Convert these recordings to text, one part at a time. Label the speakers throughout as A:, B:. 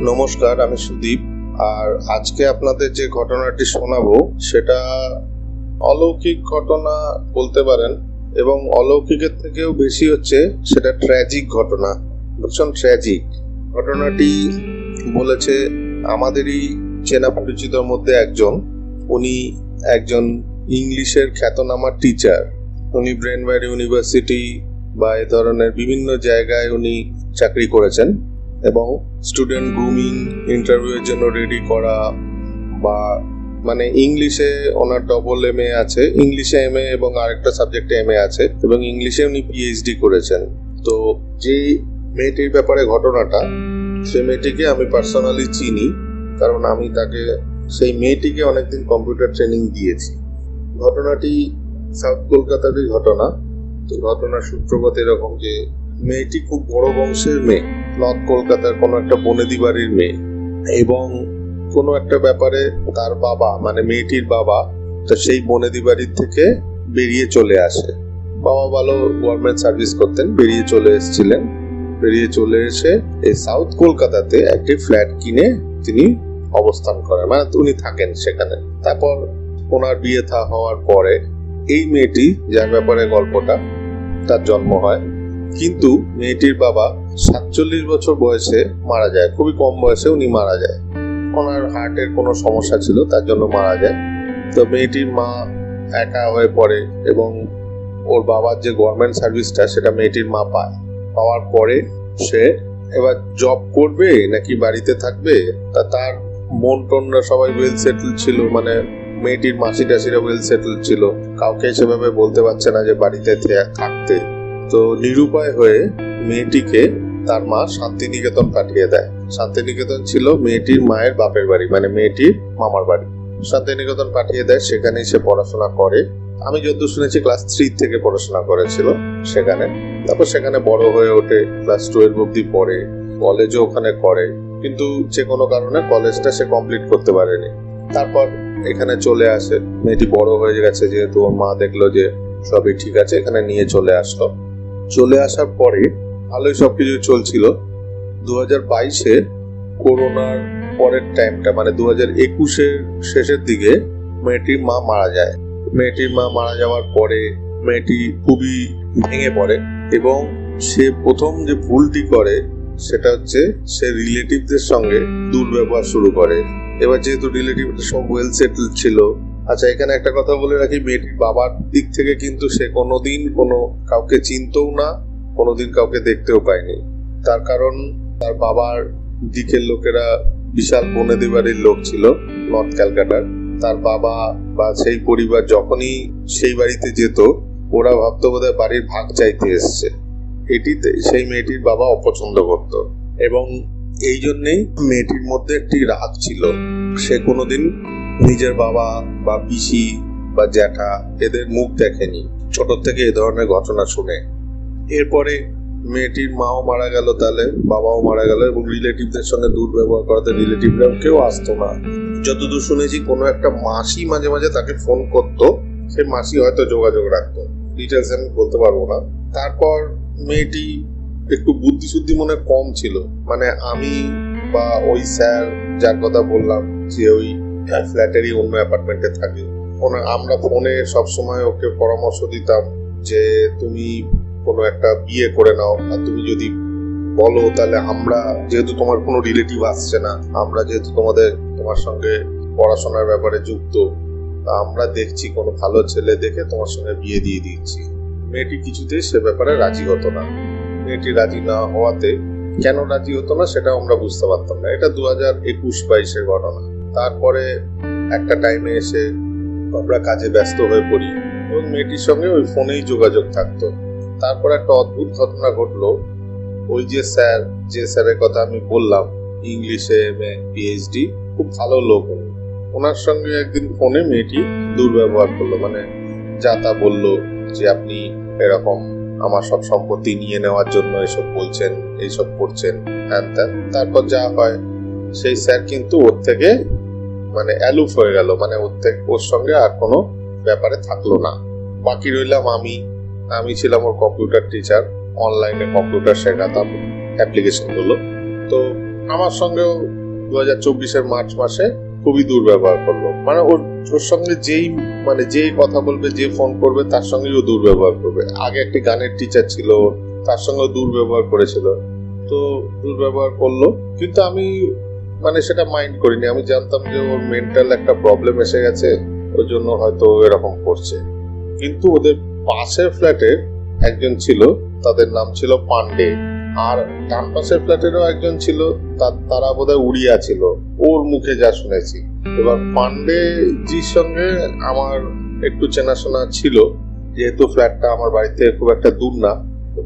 A: নমস্কার, আমি সুদীপ। আর আজকে আপনাদের যে ঘটনাটি শোনাবো সেটা অলৌকিক ঘটনা বলতে পারেন, এবং অলৌকিকের থেকেও বেশি হচ্ছে সেটা ট্র্যাজিক ঘটনা, ভীষণ ট্র্যাজিক। ঘটনাটি বলেছে আমাদেরই চেনা পরিচিতর মধ্যে একজন। উনি একজন ইংলিশের খ্যাতনামা টিচার। উনি ব্রেনওয়্যার ইউনিভার্সিটি বা এ ধরনের বিভিন্ন জায়গায় উনি চাকরি করেছেন, এবং স্টুডেন্ট গ্রুমিং, ইন্টারভিউয়ের জন্য রেডি করা, বা মানে ইংলিশে ওনার AA আছে, ইংলিশে MA এবং আরেকটা সাবজেক্টে MA আছে, এবং ইংলিশে উনি PhD করেছেন। তো যে মেয়েটির ব্যাপারে ঘটনাটা, সে মেয়েটিকে আমি পার্সোনালি চিনি, কারণ আমি তাকে সেই মেয়েটিকে অনেকদিন কম্পিউটার ট্রেনিং দিয়েছি। ঘটনাটি সাউথ কলকাতারই ঘটনা। তো ঘটনার সূত্রপাত এরকম যে মেয়েটি খুব বড় বংশের মেয়ে, নর্থ কলকাতার কোনো একটা বনেদি বাড়ির মেয়ে, এবং কোনো একটা ব্যাপারে তার বাবা মানে মেয়েটির বাবা তো সেই বনেদি বাড়ির থেকে বেরিয়ে চলে আসে। বাবা ভালো গভর্নমেন্ট সার্ভিস করতেন, বেরিয়ে চলে এসেছিলেন। বেরিয়ে চলে এসে এই সাউথ কলকাতাতে একটি ফ্ল্যাট কিনে তিনি অবস্থান করেন, মানে উনি থাকেন সেখানে। তারপর ওনার বিয়ে হওয়ার পরে এই মেয়েটি, যার ব্যাপারে গল্পটা, তার জন্ম হয়। কিন্তু মেয়েটির বাবা 47 বছর বয়সে মারা যায়, খুবই কম বয়সে উনি মারা যায়। ওনার হার্টের কোনো সমস্যা ছিল, তার জন্য মারা যায়। তো মেয়েটির মা একা হয়ে পড়ে, এবং ওর বাবার যে গভর্নমেন্ট সার্ভিসটা সেটা মেয়েটির মা পায়। পাওয়ার পরে সে এবার জব করবে নাকি বাড়িতে থাকবে, তার বোন টোনরা সবাই ওয়েল সেটেল ছিল, মানে মেয়েটির মাসি টাসিরা ওয়েল সেটেল ছিল, কাউকে সেভাবে বলতে পারছে না যে বাড়িতে থাকতে। তো নিরুপায় হয়ে মেয়েটিকে তার মা শান্তিনিকেতন পাঠিয়ে দেয়। শান্তিনিকেতন ছিল মেয়েটির মায়ের বাপের বাড়ি, মানে মেয়েটির মামার বাড়ি। শান্তিনিকেতন পাঠিয়ে দেয়, সেখানেই সে পড়াশোনা করে। আমি যতদূর শুনেছি ক্লাস 3 থেকে পড়াশোনা করেছিল সেখানে। তারপর সেখানে বড় হয়ে ওঠে, ক্লাস 12 অব্দি পড়ে, কলেজও ওখানে করে, কিন্তু যে কোনো কারণে কলেজটা সে কমপ্লিট করতে পারেনি। তারপর এখানে চলে আসে। মেয়েটি বড় হয়ে গেছে যেহেতু, ওর মা দেখলো যে সবই ঠিক আছে, এখানে নিয়ে চলে আসলো। চলে আসার পরে ভালোই সবকিছু চলছিল। 2022-এ করোনার পরের টাইমটা, মানে 2021-এর শেষের দিকে মেয়েটির মা মারা যায়। মেয়েটির মা মারা যাওয়ার পরে মেয়েটি খুবই ভেঙে পড়ে, এবং সে প্রথম যে ভুলটি করে সেটা হচ্ছে সে রিলেটিভদের সঙ্গে দুর্ব্যবহার শুরু করে। এবার যেহেতু রিলেটিভদের সব ওয়েল সেটেল ছিল। আচ্ছা, এখানে একটা কথা বলে রাখি, মেয়েটির বাবার দিক থেকে কিন্তু সে কোনোদিন কোনো কাউকে চিনতও না, কোনোদিন কাউকে দেখতেও পায়নি। তার কারণ তার বাবার দিকের লোকেরা বিশাল বনেদি বাড়ির লোক ছিল নর্থ ক্যালকাটার। তার বাবা বা সেই পরিবার যখনই সেই বাড়িতে যেত, ওরা ভাবতো বোধহয় বাড়ির ভাগ চাইতে এসছে। এটিতে সেই মেয়েটির বাবা অপছন্দ করত, এবং এই জন্যেই মেয়েটির মধ্যে একটি রাগ ছিল। সে কোনোদিন নিজের বাবা বা পিসি বা জ্যাঠা এদের মুখ দেখেনি, ছোট থেকে এ ধরনের ঘটনা শুনে। এরপরে মেয়েটির মাও মারা গেল, তাহলে বাবাও মারা গেল, এবং রিলেটিভদের সঙ্গে দুর্ব্যবহার করাতে রিলেটিভরাও কেউ আসতো না। যতদূর শুনেছি কোনো একটা মাসি মাঝে মাঝে তাকে ফোন করতো, সে মাসি হয়তো যোগাযোগ রাখতো, ডিটেলস আমি বলতে পারবো না। তারপর মেয়েটি একটু বুদ্ধি শুদ্ধি মনে কম ছিল, মানে আমি বা ওই স্যার যার কথা বললাম যে ওই ফ্ল্যাটেরই অন্য অ্যাপার্টমেন্টে থাকে, আমরা ফোনে সবসময় ওকে পরামর্শ দিতাম যে তুমি কোনো একটা বিয়ে করে নাও, আর তুমি যদি বলো তাহলে আমরা, যেহেতু তোমার কোনো রিলেটিভ আসছে না, আমরা যেহেতু তোমার সঙ্গে পড়াশোনার ব্যাপারে যুক্ত, আমরা দেখছি কোনো ভালো ছেলে দেখে তোমার সঙ্গে বিয়ে দিয়ে দিচ্ছি। মেয়েটি কিছুতেই সে ব্যাপারে রাজি হতো না। মেয়েটি রাজি না হওয়াতে, কেন রাজি হতো না সেটা আমরা বুঝতে পারতাম না। এটা 2021-22-এর ঘটনা। তারপরে একটা টাইমে এসে আমরা কাজে ব্যস্ত হয়ে পড়ি, এবং মেয়েটির সঙ্গে ওই ফোনেই যোগাযোগ থাকতো। তারপর একটা অদ্ভুত ঘটনা ঘটলো। ওই যে স্যারের কথা আমি বললাম, ইংলিশে MA PhD, খুব ভালো লোক, ওনার সঙ্গে একদিন ফোনে মেয়েটি দুর্ব্যবহার করলো, মানে যা তা বললো যে আপনি এরকম আমার সব সম্পত্তি নিয়ে নেওয়ার জন্য এসব বলছেন, এইসব করছেন, হ্যান ত্যান। তারপর যা হয়, সেই স্যার কিন্তু ওর থেকে মানে অ্যালুফ হয়ে গেল, মানে ওর সঙ্গে আর কোনো ব্যাপারে থাকলো না। বাকি রইলাম আমি ছিলাম ওর কম্পিউটার টিচার, অনলাইনে কম্পিউটার শেখাতাম, অ্যাপ্লিকেশনগুলো। তো আমার সঙ্গেও 2024-এর মার্চ মাসে খুবই দুর্ব্যবহার করলো। মানে ওর সঙ্গে যেই কথা বলবে, যে ফোন করবে তার সঙ্গেই ও দুর্ব্যবহার করবে। আগে একটি গানের টিচার ছিল, তার সঙ্গে দুর্ব্যবহার করেছিল, তো দুর্ব্যবহার করলো। কিন্তু আমি সেটা মাইন্ড করিনি। আমি জানতাম যে ওর মেন্টাল একটা প্রবলেম এসে গেছে, ওই জন্য হয়তো এরকম করছে। কিন্তু ওদের পাশের ফ্ল্যাটের একজন ছিল, তাদের নাম ছিল পান্ডে, আর ডান পাশের ফ্ল্যাটেরও একজন ছিল, তারা বোধহয় উড়িয়া ছিল, ওর মুখে যা শুনেছি। এবার পান্ডেজির সঙ্গে আমার একটু চেনাশোনা ছিল, যেহেতু ফ্ল্যাটটা আমার বাড়ি থেকে খুব একটা দূর না।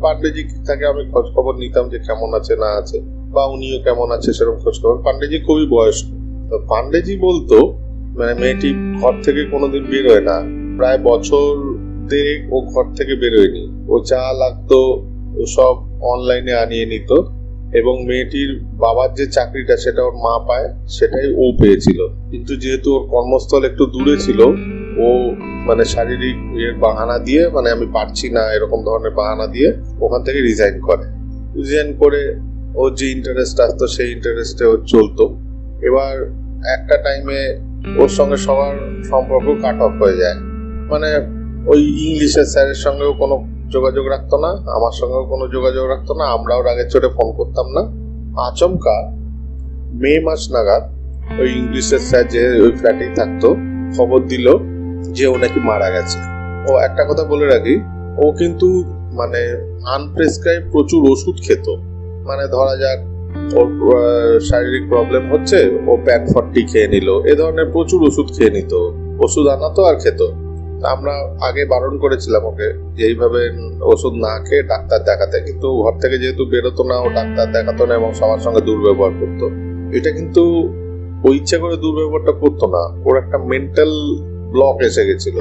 A: পান্ডেজি থেকে আমি খোঁজ খবর নিতাম যে কেমন আছে না আছে, বা উনিও কেমন আছে সেরকম খোঁজ খবর। পান্ডেজি খুবই বয়স্ক। তো পান্ডেজি বলতো মেয়েটি ঘর থেকে কোনোদিন বেরোয় না, প্রায় বছর দেড়েক ও ঘর থেকে বেরোয়নি। ও যা লাগতো ও সব অনলাইনে আনিয়ে নিত, এবং মেয়েটির বাবার যে চাকরিটা সেটা ওর মা পায়, সেটাই ও পেয়েছিল। কিন্তু যেহেতু ওর কর্মস্থল একটু দূরে ছিল, ও শারীরিক বাহানা দিয়ে, আমি পারছি না এরকম ধরনের বাহানা দিয়ে ওখান থেকে রিজাইন করে ওর যে ইন্টারেস্ট আসতো সেই ইন্টারেস্টে ও চলতো। এবার একটা টাইমে ওর সঙ্গে সবার সম্পর্ক কাট অফ হয়ে যায়। ওই ইংলিশের স্যারের সঙ্গেও কোনো যোগাযোগ রাখতো না, আমার সঙ্গেও কোনো যোগাযোগ রাখতো না, আমরাও রাগের চোটে ফোন করতাম না। আচমকা মে মাস নাগাদ ওই ইংলিশের স্যার, যে ওই ফ্ল্যাটেই থাকতো, খবর দিল যে ও নাকি মারা গেছে। ও একটা কথা বলে রাখি, ও কিন্তু আনপ্রেসক্রাইব প্রচুর ওষুধ খেত। ধরা যাক ওর শারীরিক প্রবলেম হচ্ছে, ও প্যান40 খেয়ে নিল, এ ধরনের প্রচুর ওষুধ খেয়ে নিত। ওষুধ আনাতো আর খেত। আমরা আগে বারণ করেছিলাম ওকে যে এইভাবে ওষুধ না খেয়ে ডাক্তার দেখাতে, কিন্তু ঘর থেকে যেহেতু বেরোতো না, ও ডাক্তার দেখাতো না এবং সবার সঙ্গে দুর্ব্যবহার করতো। এটা কিন্তু ও ইচ্ছা করে দুর্ব্যবহারটা করতো না, ওর একটা মেন্টাল ব্লক এসে গেছিল।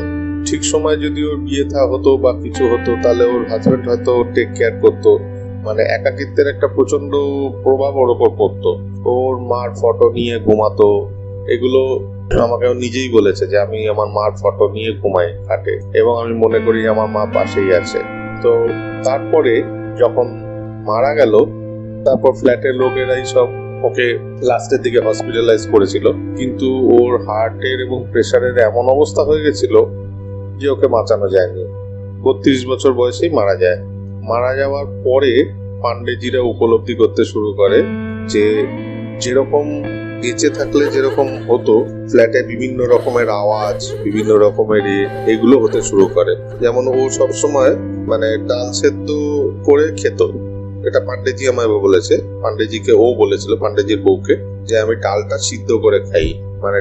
A: ঠিক সময় যদি ওর বিয়ে হতো বা কিছু হতো, তাহলে ওর হাজবেন্ড হয়তো টেক কেয়ার করতো। একাকিত্বের একটা প্রচন্ড প্রভাব ওর উপর পড়তো। ওর মার ফটো নিয়ে ঘুমাতো, এগুলো আমাকে নিজেই বলেছে যে আমি আমার মার ফটো নিয়ে ঘুমাই খাটে, এবং আমি মনে করি আমার মা পাশেই আছে। তো তারপরে যখন মারা গেল, তারপর ফ্ল্যাটের লোকেরাই সব ওকে লাস্টের দিকে হসপিটালাইজ করেছিল। কিন্তু ওর হার্টের এবং প্রেশারের এমন অবস্থা হয়ে গেছিল যে ওকে বাঁচানো যায়নি। 32 বছর বয়সেই মারা যায়। মারা যাওয়ার পরে পান্ডেজিরা উপলব্ধি করতে শুরু করে যে যেরকম বেঁচে থাকলে যেরকম হতো, ফ্ল্যাটে বিভিন্ন রকমের আওয়াজ, বিভিন্ন রকমের এগুলো হতে শুরু করে। যেমন ও সবসময় ডাল সেদ্ধ করে খেত, এটা পান্ডেজি আমায় বলেছে। পান্ডেজিকে ও বলেছিল, পান্ডেজির বউকে, যে আমি ডালটা সিদ্ধ করে খাই,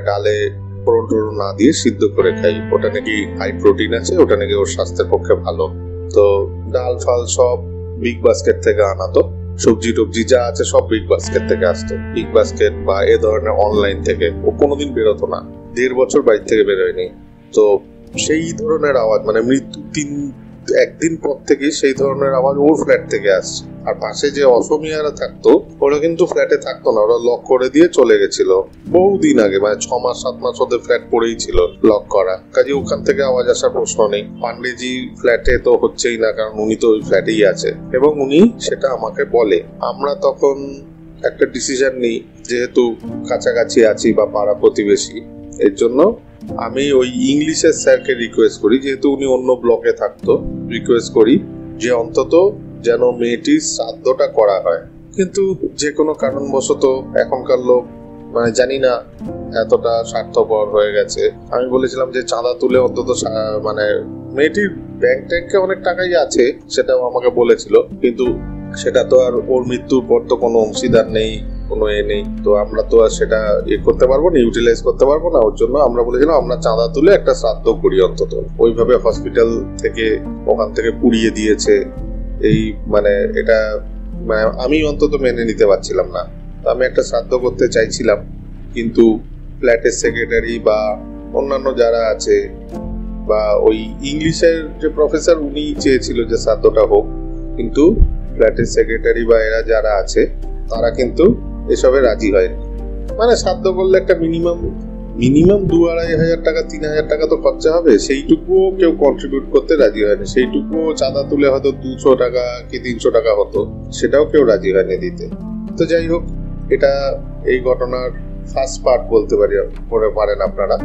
A: ডালে ফোড়ন টোড়ন না দিয়ে সিদ্ধ করে খাই, ওটা নাকি হাই প্রোটিন আছে, ওটা নাকি ওর স্বাস্থ্যের পক্ষে ভালো। তো ডাল ফাল সব বিগ বাস্কেট থেকে আনাতো, সবজি টবজি যা আছে সব বিগ বাস্কেট থেকে আসতো, বিগ বাস্কেট বা এ ধরনের অনলাইন থেকে। ও কোনোদিন বেরোতো না, 1.5 বছর বাড়ি থেকে বেরোয়নি। তো সেই ধরনের আওয়াজ, মৃত্যু একদিন পর থেকে সেই ধরনের আওয়াজ ওর ফ্ল্যাট থেকে আসছে। আর পাশে যে অসমিয়ারা থাকতো, ওরা কিন্তু ফ্ল্যাটে থাকতো না, ওরা লক করে দিয়ে চলে গেছিল বহুদিন আগে। 6 মাস 7 মাস ওদের ফ্ল্যাট পড়েই ছিল লক করা, কাজে ওখান থেকে আওয়াজ আসার প্রশ্ন নেই। পান্ডেজি ফ্ল্যাটে তো হচ্ছেই না, কারণ উনি তো ওই ফ্ল্যাটেই আছে, এবং উনি সেটা আমাকে বলে। আমরা তখন একটা ডিসিশন নিই, যেহেতু কাছাকাছি আছি বা পাড়া প্রতিবেশী, এর জন্য আমি ওই ইংলিশের স্যারকে রিকোয়েস্ট করি, যেহেতু উনি অন্য ব্লকে থাকতো, রিকোয়েস্ট করি যে অন্তত যেন মেয়েটির শ্রাদ্ধটা করা হয়। কিন্তু যে কোনো কারণবশত এখনকার লোক জানি না এতটা স্বার্থপর হয়ে গেছে। আমি বলেছিলাম যে চাঁদা তুলে অন্তত মেয়েটির ব্যাংক ট্যাঙ্কে অনেক টাকাই আছে, সেটাও আমাকে বলেছিল, কিন্তু সেটা তো আর ওর মৃত্যুর পর তো কোনো অংশীদার নেই, কোনো নেই, তো আমরা তো আর সেটা করতে পারবো না, ইউটিলাইজ করতে পারবো না। ওর জন্য আমরা বলেছিলাম আমরা চাঁদা তুলে একটা শ্রাদ্ধ করি অন্তত। ওইভাবে হসপিটাল থেকে ওখান থেকে পুড়িয়ে দিয়েছে। এই এটা আমি অন্তত মেনে নিতে পারছিলাম না। আমি একটা শ্রাদ্ধ করতে চাইছিলাম, কিন্তু ফ্ল্যাটের সেক্রেটারি বা অন্যান্য যারা আছে, বা ওই ইংলিশের যে প্রফেসর, উনি চেয়েছিল যে শ্রাদ্ধটা হোক, কিন্তু ফ্ল্যাটের সেক্রেটারি বা এরা যারা আছে তারা কিন্তু এসবে রাজি হয়নি। শ্রাদ্ধ করলে একটা মিনিমাম 2-2.5 টাকা 3,000 টাকা তো খরচা হবে, সেইটুকুও কেউ কন্ট্রিবিউট করতে রাজি হয়নি। সেইটুকুও চাঁদা তুলে হয়তো 200 টাকা কি 300 টাকা হতো, সেটাও কেউ রাজি হয়নি দিতে। তো যাই হোক, এটা এই ঘটনার ফার্স্ট পার্ট বলতে পারেন আপনারা।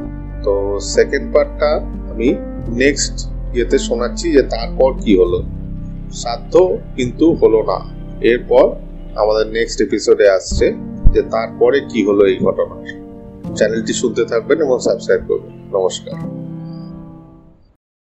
A: তো সেকেন্ড পার্টটা আমি নেক্সট ইয়েতে শোনাচ্ছি যে তারপর কি হলো। সাধ্য কিন্তু হলো না, এরপর আমাদের নেক্সট এপিসোডে আসছে যে তারপরে কি হলো এই ঘটনার। চ্যানেলটি শুনতে থাকবেন এবং সাবস্ক্রাইব করবেন। নমস্কার।